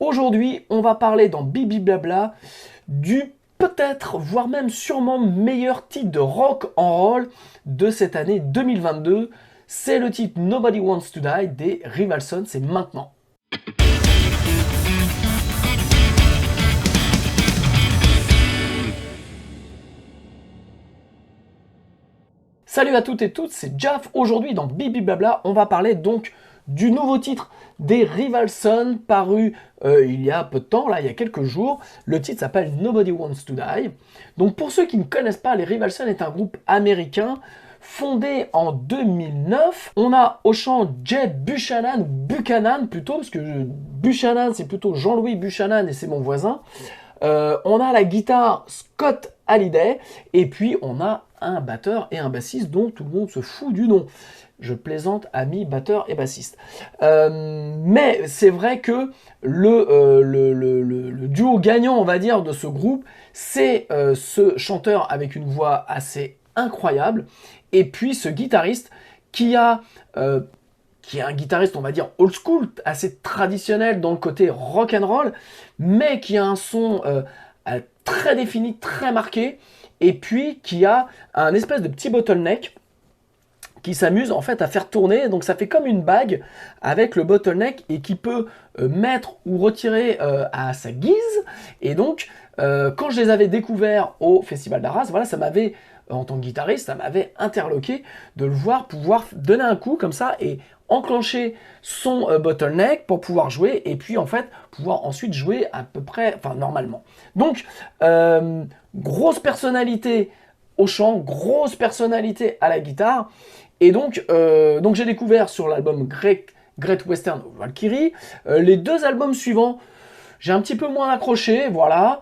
Aujourd'hui, on va parler dans Bibi Blabla du peut-être, voire même sûrement meilleur titre de rock and roll de cette année 2022. C'est le titre Nobody Wants to Die des Rival Sons, c'est maintenant. Salut à toutes et tous, c'est Jaff. Aujourd'hui dans Bibi Blabla, on va parler donc du nouveau titre des Rival Sons paru il y a peu de temps, là il y a quelques jours. Le titre s'appelle Nobody Wants to Die. Donc pour ceux qui ne connaissent pas, les Rival Sons est un groupe américain fondé en 2009. On a au chant Jay Buchanan, Buchanan plutôt, parce que Buchanan c'est plutôt Jean-Louis Buchanan et c'est mon voisin. On a la guitare Scott Hallyday et puis on a un batteur et un bassiste dont tout le monde se fout du nom. Je plaisante, amis batteur et bassiste. Mais c'est vrai que le duo gagnant, on va dire, de ce groupe, c'est ce chanteur avec une voix assez incroyable et puis ce guitariste qui est un guitariste, on va dire, old school, assez traditionnel dans le côté rock and roll, mais qui a un son très défini, très marqué, et puis qui a un espèce de petit bottleneck qui s'amuse en fait à faire tourner, donc ça fait comme une bague avec le bottleneck et qui peut mettre ou retirer à sa guise. Et donc quand je les avais découverts au Festival d'Arras, voilà, ça m'avait, en tant que guitariste, ça m'avait interloqué de le voir pouvoir donner un coup comme ça et enclencher son bottleneck pour pouvoir jouer et puis en fait pouvoir ensuite jouer à peu près, enfin normalement. Donc grosse personnalité au chant, grosse personnalité à la guitare. Et donc j'ai découvert sur l'album Great Western Valkyrie. Les deux albums suivants, j'ai un petit peu moins accroché, voilà.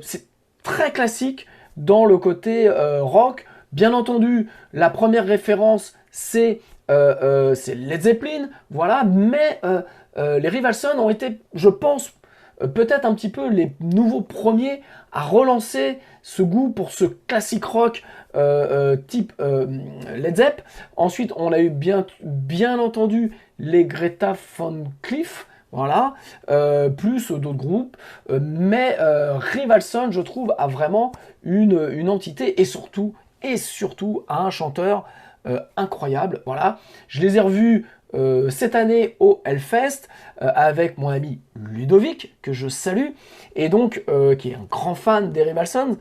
C'est très classique dans le côté rock. Bien entendu, la première référence, c'est Led Zeppelin, voilà. Mais les Rival Sons ont été, je pense, peut-être un petit peu les nouveaux premiers à relancer ce goût pour ce classique rock type Led Zepp. Ensuite, on a eu bien entendu les Greta Van Cleef, voilà, plus d'autres groupes. Mais Rival Sons, je trouve, a vraiment une entité et surtout a un chanteur incroyable. Voilà, je les ai revus cette année au Hellfest avec mon ami Ludovic, que je salue, et donc qui est un grand fan des Rival Sons.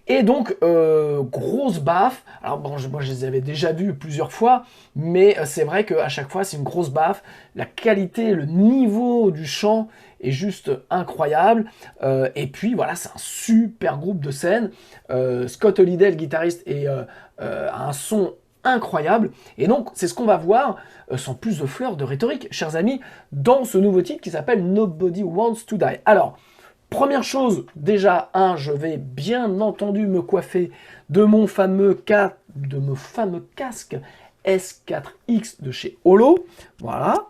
Et donc grosse baffe. Alors bon, moi je les avais déjà vus plusieurs fois, mais c'est vrai qu'à chaque fois c'est une grosse baffe. La qualité, le niveau du chant est juste incroyable. Et puis voilà, c'est un super groupe de scène. Scott Hallyday, le guitariste, a un son incroyable. Et donc, c'est ce qu'on va voir, sans plus de fleurs de rhétorique, chers amis, dans ce nouveau titre qui s'appelle Nobody Wants to Die. Alors, première chose, déjà, je vais bien entendu me coiffer de mon fameux casque S4X de chez Holo. Voilà.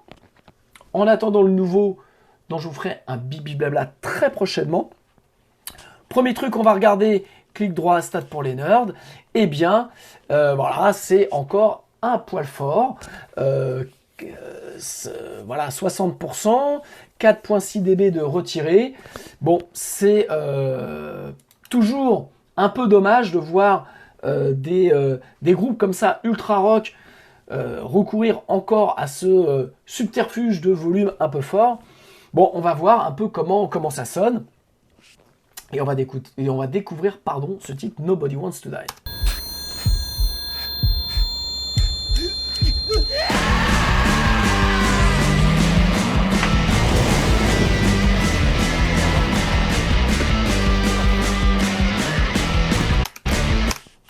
En attendant le nouveau, dont je vous ferai un bibi blabla très prochainement. Premier truc, on va regarder, clic droit, stats pour les nerds. Eh bien, voilà, c'est encore un poil fort. Voilà, 60%, 4.6 dB de retiré. Bon, c'est toujours un peu dommage de voir des groupes comme ça, ultra rock, recourir encore à ce subterfuge de volume un peu fort. Bon, on va voir un peu comment ça sonne. Et on va découvrir ce titre Nobody Wants to Die.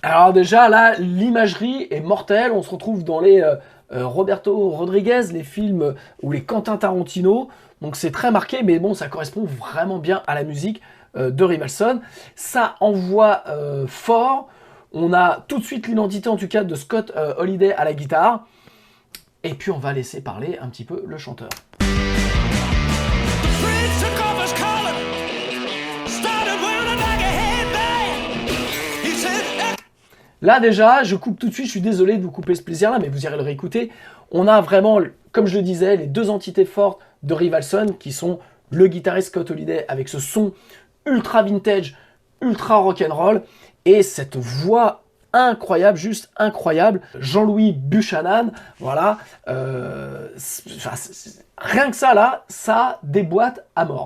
Alors déjà là, l'imagerie est mortelle. On se retrouve dans les Roberto Rodriguez, les films ou les Quentin Tarantino. Donc c'est très marqué, mais bon, ça correspond vraiment bien à la musique de Rival Sons. Ça envoie fort. On a tout de suite l'identité, en tout cas, de Scott Hallyday à la guitare. Et puis on va laisser parler un petit peu le chanteur. Là déjà, je coupe tout de suite, je suis désolé de vous couper ce plaisir-là, mais vous irez le réécouter. On a vraiment, comme je le disais, les deux entités fortes de Rival Sons qui sont le guitariste Scott Holiday avec ce son ultra vintage, ultra rock'n'roll et cette voix incroyable, juste incroyable. Jean-Louis Buchanan, voilà. Rien que ça là, ça déboîte à mort.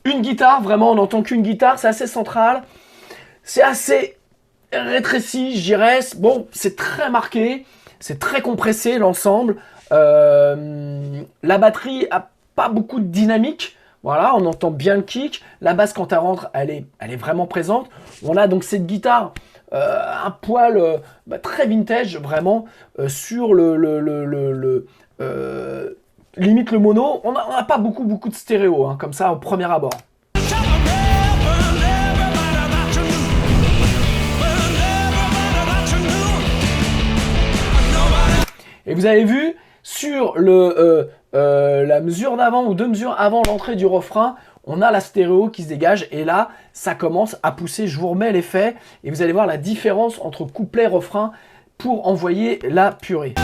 Une guitare, vraiment, on n'entend qu'une guitare, c'est assez central, c'est assez rétréci, je dirais. Bon, c'est très marqué, c'est très compressé l'ensemble. La batterie a pas beaucoup de dynamique, voilà, on entend bien le kick. La basse, quand elle rentre, elle est vraiment présente. On a donc cette guitare, un poil très vintage, vraiment, sur limite le mono. On n'a pas beaucoup de stéréo, hein, comme ça, au premier abord. Et vous avez vu, sur la mesure d'avant ou 2 mesures avant l'entrée du refrain, on a la stéréo qui se dégage et là, ça commence à pousser. Je vous remets l'effet et vous allez voir la différence entre couplet et refrain pour envoyer la purée.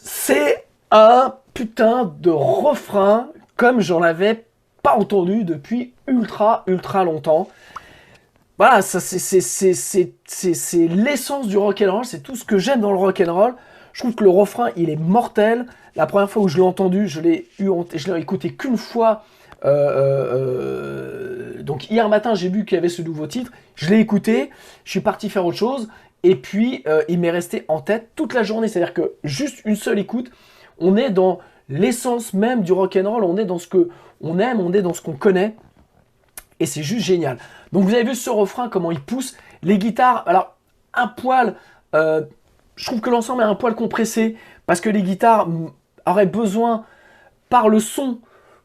C'est un putain de refrain comme j'en avais pas entendu depuis ultra longtemps. Voilà, ça c'est l'essence du rock'n'roll, c'est tout ce que j'aime dans le rock'n'roll. Je trouve que le refrain, il est mortel. La première fois où je l'ai entendu, je l'ai écouté qu'une fois. Donc hier matin, j'ai vu qu'il y avait ce nouveau titre. Je l'ai écouté, je suis parti faire autre chose. Et puis, il m'est resté en tête toute la journée. C'est-à-dire que juste une seule écoute, on est dans l'essence même du rock'n'roll. On est dans ce qu'on aime, on est dans ce qu'on connaît. Et c'est juste génial. Donc, vous avez vu ce refrain, comment il pousse. Les guitares, alors, un poil... je trouve que l'ensemble est un poil compressé. Parce que les guitares auraient besoin, par le son,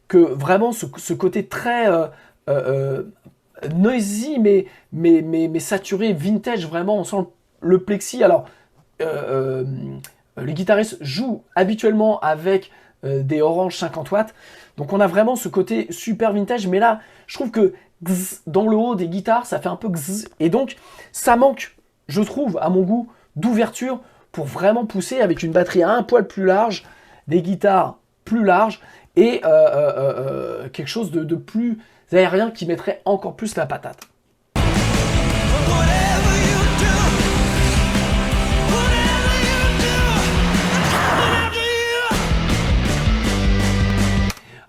que vraiment ce côté très... noisy mais saturé, vintage, vraiment, on sent le plexi. Alors, le guitariste joue habituellement avec des Orange 50 watts, donc on a vraiment ce côté super vintage, mais là, je trouve que dans le haut des guitares, ça fait un peu et donc, ça manque, je trouve, à mon goût, d'ouverture pour vraiment pousser avec une batterie un poil plus large, des guitares plus larges, et quelque chose de plus aérien qui mettrait encore plus la patate.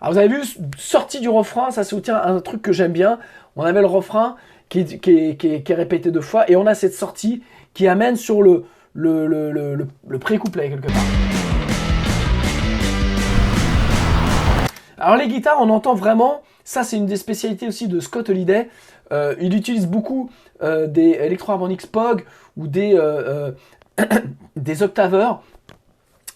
Alors vous avez vu, sortie du refrain, ça c'est un truc que j'aime bien. On avait le refrain qui est répété 2 fois et on a cette sortie qui amène sur le pré-couplet quelque part. Alors les guitares, on entend vraiment, ça c'est une des spécialités aussi de Scott Holiday. Il utilise beaucoup des Electro-Harmonix POG ou des octaveurs.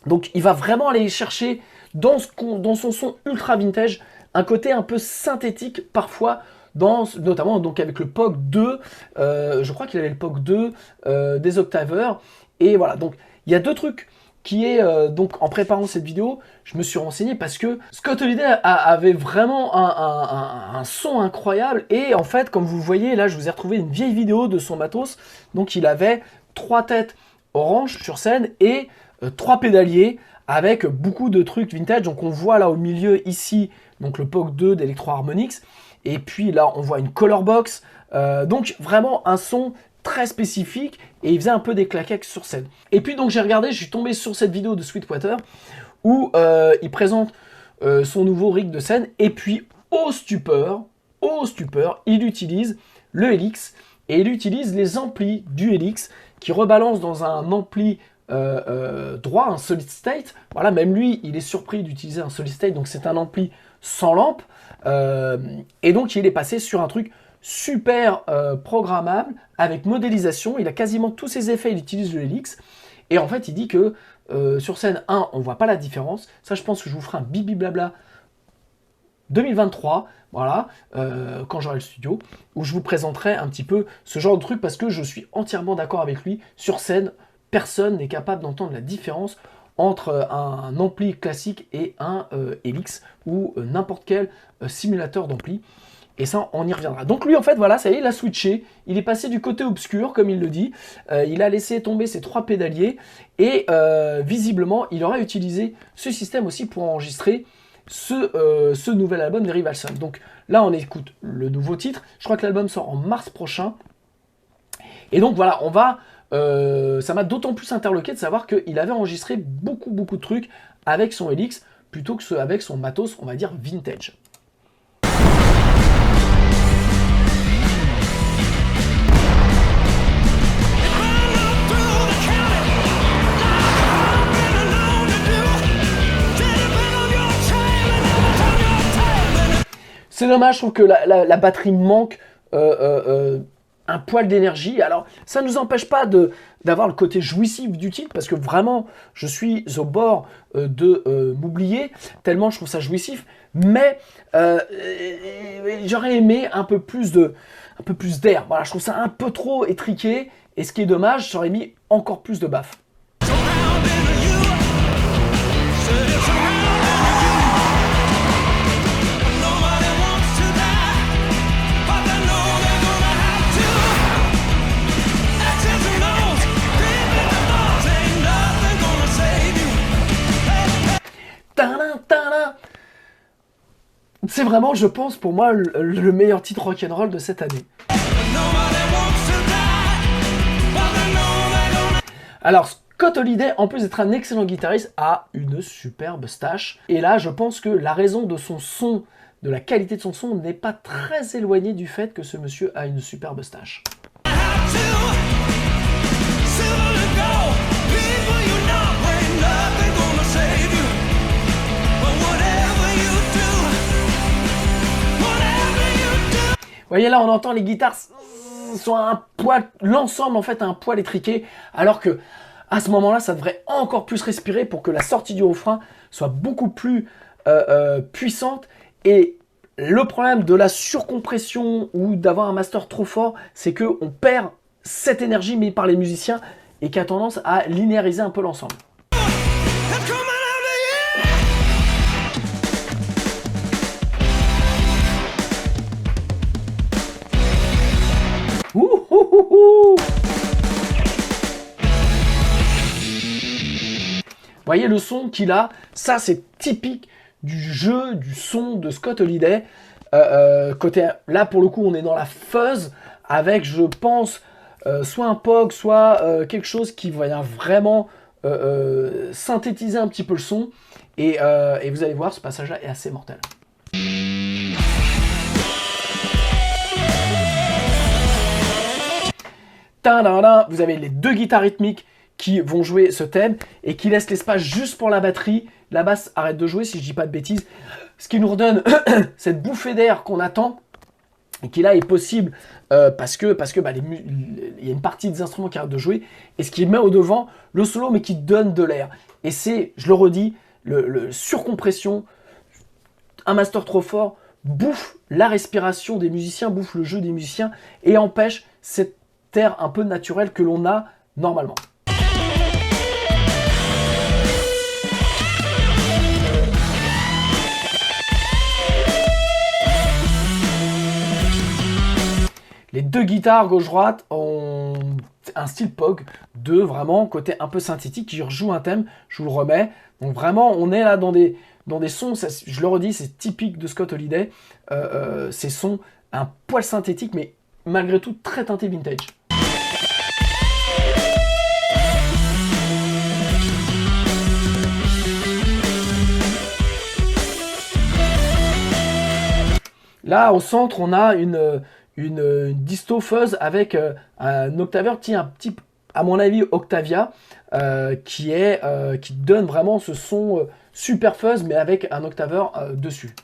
Donc il va vraiment aller chercher dans son son ultra vintage un côté un peu synthétique parfois, notamment donc avec le POG 2, je crois qu'il avait le POG 2 des octaveurs. Et voilà, donc il y a 2 trucs qui est, donc en préparant cette vidéo, je me suis renseigné parce que Scott Holiday avait vraiment un son incroyable. Et en fait, comme vous le voyez, là je vous ai retrouvé une vieille vidéo de son matos. Donc il avait 3 têtes orange sur scène et 3 pédaliers avec beaucoup de trucs vintage. Donc on voit là au milieu ici donc le POG 2 d'Electro-Harmonix. Et puis là on voit une color box. Donc vraiment un son très spécifique et il faisait un peu des claquettes sur scène. Et puis donc j'ai regardé, je suis tombé sur cette vidéo de Sweetwater où il présente son nouveau rig de scène et puis au stupeur, il utilise le Helix et il utilise les amplis du Helix qui rebalance dans un ampli droit, un solid state. Voilà, même lui, il est surpris d'utiliser un solid state, donc c'est un ampli sans lampe. Et donc il est passé sur un truc super programmable avec modélisation. Il a quasiment tous ses effets, il utilise le Helix. Et en fait, il dit que sur scène 1, on voit pas la différence. Ça, je pense que je vous ferai un bibi blabla 2023, voilà, quand j'aurai le studio, où je vous présenterai un petit peu ce genre de truc, parce que je suis entièrement d'accord avec lui. Sur scène, personne n'est capable d'entendre la différence entre un ampli classique et un Helix, ou n'importe quel simulateur d'ampli. Et ça, on y reviendra. Donc lui, en fait, voilà, ça y est, il a switché. Il est passé du côté obscur, comme il le dit. Il a laissé tomber ses 3 pédaliers. Et visiblement, il aurait utilisé ce système aussi pour enregistrer ce nouvel album des Rival Sons. Donc là, on écoute le nouveau titre. Je crois que l'album sort en mars prochain. Et donc voilà, on va... ça m'a d'autant plus interloqué de savoir qu'il avait enregistré beaucoup de trucs avec son Helix, plutôt que avec son matos, on va dire, vintage. C'est dommage, je trouve que la batterie manque un poil d'énergie. Alors, ça ne nous empêche pas d'avoir le côté jouissif du titre, parce que vraiment, je suis au bord de m'oublier, tellement je trouve ça jouissif. Mais j'aurais aimé un peu plus d'air. Voilà, je trouve ça un peu trop étriqué. Et ce qui est dommage, j'aurais mis encore plus de baffes. C'est vraiment, je pense, pour moi, le meilleur titre rock'n'roll de cette année. Alors, Scott Holiday, en plus d'être un excellent guitariste, a une superbe stache. Et là, je pense que la raison de son son, de la qualité de son son, n'est pas très éloignée du fait que ce monsieur a une superbe stache. Vous voyez là, on entend les guitares sont un poil, l'ensemble en fait un poil étriqué, alors que à ce moment-là, ça devrait encore plus respirer pour que la sortie du refrain soit beaucoup plus puissante. Et le problème de la surcompression ou d'avoir un master trop fort, c'est que on perd cette énergie mise par les musiciens et qui a tendance à linéariser un peu l'ensemble. Vous voyez le son qu'il a, ça c'est typique du jeu, du son de Scott Holiday. Côté, là pour le coup on est dans la fuzz avec, je pense, soit un POG, soit quelque chose qui va vraiment synthétiser un petit peu le son. Et vous allez voir, ce passage-là est assez mortel. Vous avez les 2 guitares rythmiques qui vont jouer ce thème et qui laissent l'espace juste pour la batterie. La basse arrête de jouer, si je dis pas de bêtises. Ce qui nous redonne cette bouffée d'air qu'on attend et qui là est possible parce que il y a une partie des instruments qui arrêtent de jouer, et ce qui met au devant le solo mais qui donne de l'air. Et c'est, je le redis, le surcompression, un master trop fort bouffe la respiration des musiciens, bouffe le jeu des musiciens et empêche cet air un peu naturel que l'on a normalement. Les 2 guitares gauche-droite ont un style POG de vraiment côté un peu synthétique qui rejoue un thème, je vous le remets. Donc vraiment, on est là dans des sons, ça, je le redis, c'est typique de Scott Holiday. Ces sons un poil synthétique, mais malgré tout très teinté vintage. Là, au centre, on a une disto fuzz avec un octaveur, un petit, à mon avis, Octavia, qui donne vraiment ce son super fuzz, mais avec un octaveur dessus.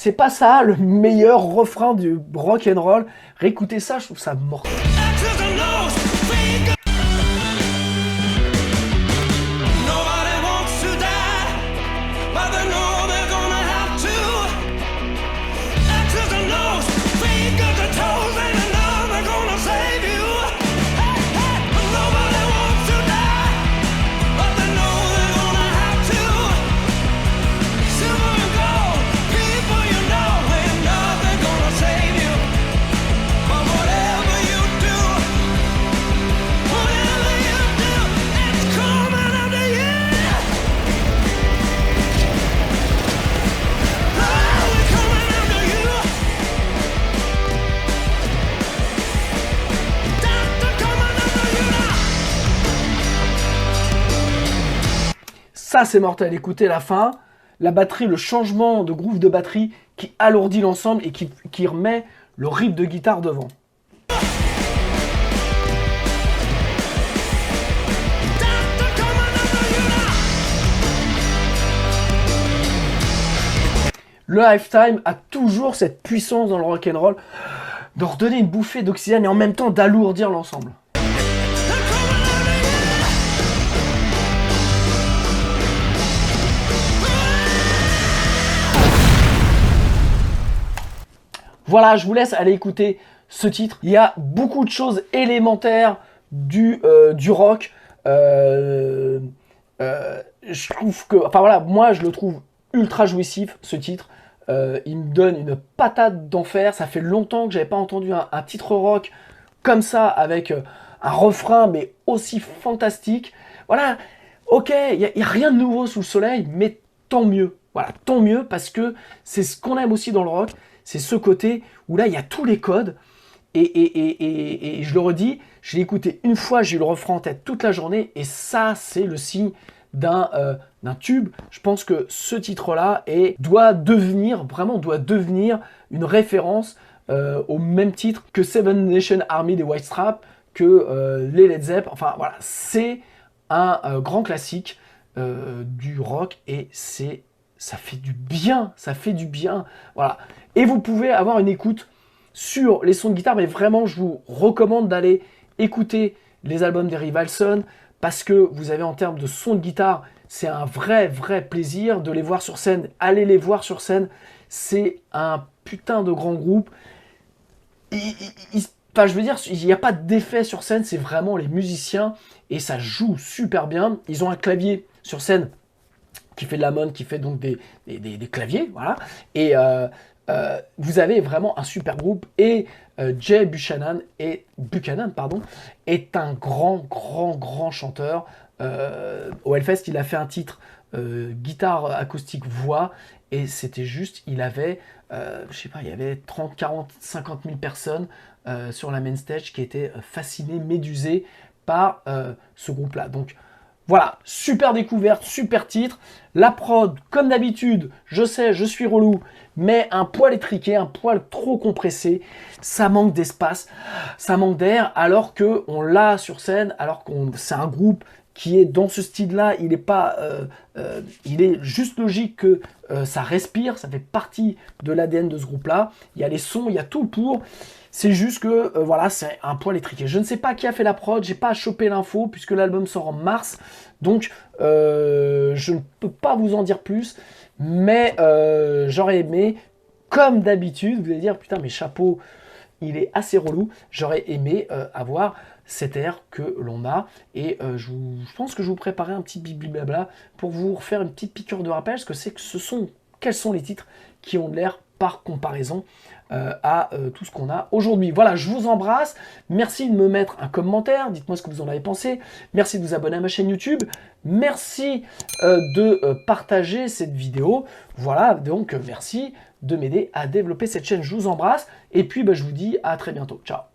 c'est pas ça le meilleur refrain du rock and roll. Réécoutez ça, je trouve ça mortel. Ça, c'est mortel. Écoutez la fin, la batterie, le changement de groove de batterie qui alourdit l'ensemble et qui remet le riff de guitare devant. Le halftime a toujours cette puissance dans le rock'n'roll de redonner une bouffée d'oxygène et en même temps d'alourdir l'ensemble. Voilà, je vous laisse aller écouter ce titre. Il y a beaucoup de choses élémentaires du rock. Je trouve que, enfin voilà, moi je le trouve ultra jouissif ce titre. Il me donne une patate d'enfer. Ça fait longtemps que j'avais pas entendu un titre rock comme ça avec un refrain mais aussi fantastique. Voilà, ok, il y a rien de nouveau sous le soleil, mais tant mieux. Voilà, tant mieux parce que c'est ce qu'on aime aussi dans le rock. C'est ce côté où là, il y a tous les codes. Et je le redis, je l'ai écouté une fois, j'ai eu le refrain en tête toute la journée. Et ça, c'est le signe d'un tube. Je pense que ce titre-là doit devenir une référence au même titre que Seven Nation Army des White Stripes, que les Led Zeppelin. Enfin, voilà, c'est un grand classique du rock et ça fait du bien, voilà. Et vous pouvez avoir une écoute sur les sons de guitare, mais vraiment, je vous recommande d'aller écouter les albums des Rivalson, parce que vous avez en termes de son de guitare, c'est un vrai plaisir de les voir sur scène. Allez les voir sur scène, c'est un putain de grand groupe. Enfin, je veux dire, il n'y a pas d'effet sur scène, c'est vraiment les musiciens, et ça joue super bien. Ils ont un clavier sur scène qui fait de la monne, qui fait donc des claviers, voilà. Et vous avez vraiment un super groupe. Et Jay Buchanan est un grand chanteur. Au Hellfest, il a fait un titre guitare acoustique voix, et c'était juste, il avait, je sais pas, il y avait 30, 40, 50 000 personnes sur la main stage qui étaient fascinées, médusées par ce groupe-là. Donc voilà, super découverte, super titre. La prod, comme d'habitude, je sais, je suis relou, mais un poil étriqué, un poil trop compressé, ça manque d'espace, ça manque d'air, alors qu'on l'a sur scène, alors que c'est un groupe qui est dans ce style-là, il est juste logique que ça respire, ça fait partie de l'ADN de ce groupe-là. Il y a les sons, il y a tout pour. C'est juste que, voilà, c'est un poil étriqué. Je ne sais pas qui a fait la prod, j'ai pas chopé l'info, puisque l'album sort en mars. Donc, je ne peux pas vous en dire plus. Mais j'aurais aimé, comme d'habitude, vous allez dire, putain, mais chapeau, il est assez relou. J'aurais aimé avoir cet air que l'on a. Et je pense que je vous préparer un petit blabla pour vous refaire une petite piqûre de rappel, parce que quels sont les titres qui ont de l'air par comparaison à tout ce qu'on a aujourd'hui. Voilà, je vous embrasse. Merci de me mettre un commentaire. Dites-moi ce que vous en avez pensé. Merci de vous abonner à ma chaîne YouTube. Merci de partager cette vidéo. Voilà, donc merci de m'aider à développer cette chaîne. Je vous embrasse. Et puis, je vous dis à très bientôt. Ciao.